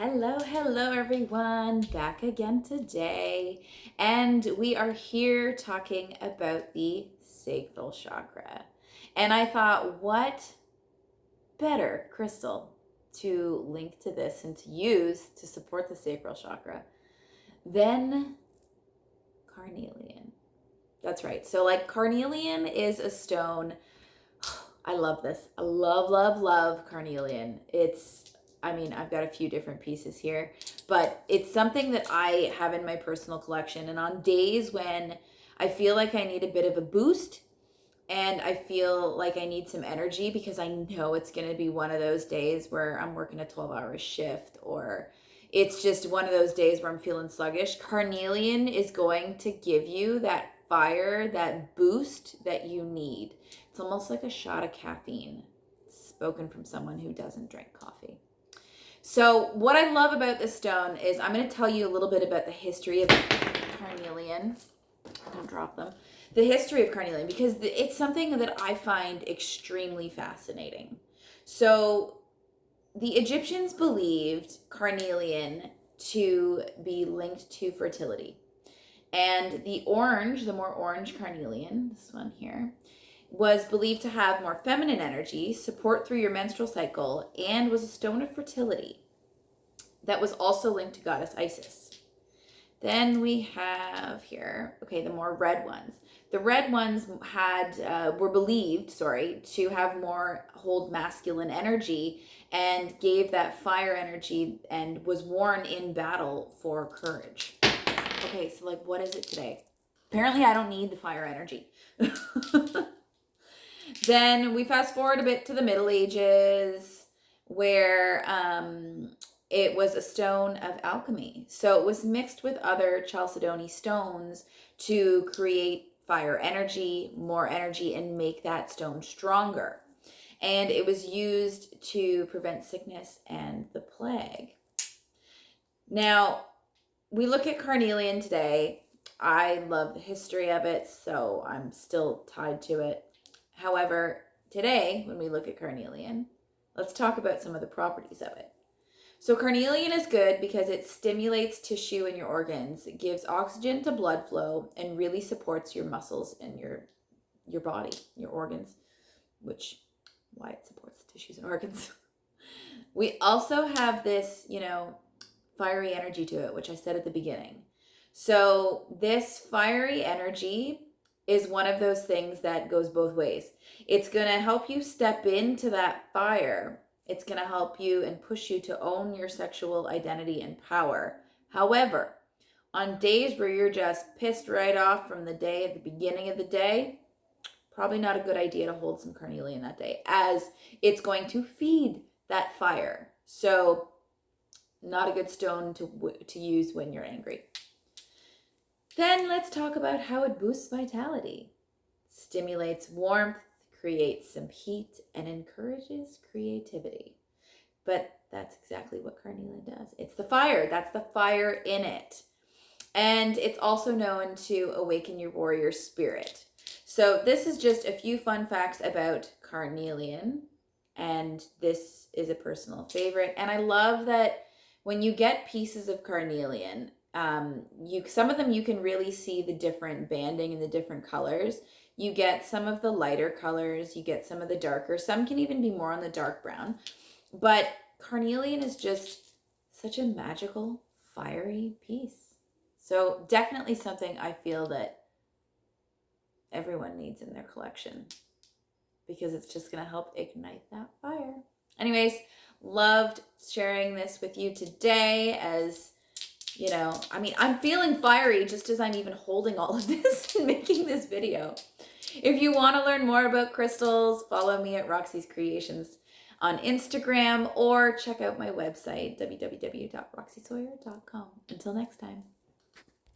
Hello everyone, back again today, and we are here talking about the sacral chakra. And I thought, what better crystal to link to this and to use to support the sacral chakra than carnelian. That's right. So like carnelian is a stone. I love this. I love carnelian. I've got a few different pieces here, but it's something that I have in my personal collection. And on days when I feel like I need a bit of a boost and I feel like I need some energy because I know it's going to be one of those days where I'm working a 12-hour shift, or it's just one of those days where I'm feeling sluggish, carnelian is going to give you that fire, that boost that you need. It's almost like a shot of caffeine, spoken from someone who doesn't drink coffee. So what I love about this stone is I'm going to tell you a little bit about the history of carnelian. Don't drop them. The history of carnelian, because it's something that I find extremely fascinating. So the Egyptians believed carnelian to be linked to fertility. And the more orange carnelian, this one here, was believed to have more feminine energy, support through your menstrual cycle, and was a stone of fertility that was also linked to goddess Isis. Then we have here, the more red ones. The red ones were believed, to have hold masculine energy and gave that fire energy and was worn in battle for courage. Okay, so what is it today? Apparently I don't need the fire energy. Then we fast forward a bit to the Middle Ages, where it was a stone of alchemy. So it was mixed with other chalcedony stones to create fire energy, more energy, and make that stone stronger. And it was used to prevent sickness and the plague. Now, we look at carnelian today. I love the history of it, so I'm still tied to it. However, today, when we look at carnelian, let's talk about some of the properties of it. So carnelian is good because it stimulates tissue in your organs. It gives oxygen to blood flow and really supports your muscles and your body, your organs, why it supports the tissues and organs. We also have this, fiery energy to it, which I said at the beginning. So this fiery energy is one of those things that goes both ways. It's going to help you step into that fire. It's going to help you and push you to own your sexual identity and power. However, on days where you're just pissed right off from the day, at the beginning of the day, probably not a good idea to hold some carnelian that day, as it's going to feed that fire. So not a good stone to use when you're angry. Then let's talk about how it boosts vitality, stimulates warmth, creates some heat, and encourages creativity. But that's exactly what carnelian does. It's the fire. That's the fire in it. And it's also known to awaken your warrior spirit. So this is just a few fun facts about carnelian. And this is a personal favorite. And I love that when you get pieces of carnelian, some of them you can really see the different banding and the different colors. You get some of the lighter colors, you get some of the darker, some can even be more on the dark brown. But carnelian is just such a magical, fiery piece. So definitely something I feel that everyone needs in their collection, because it's just going to help ignite that fire. Anyways, loved sharing this with you today, as I'm feeling fiery just as I'm even holding all of this and making this video. If you want to learn more about crystals, follow me at Roxy's Creations on Instagram, or check out my website, www.roxysawyer.com. Until next time.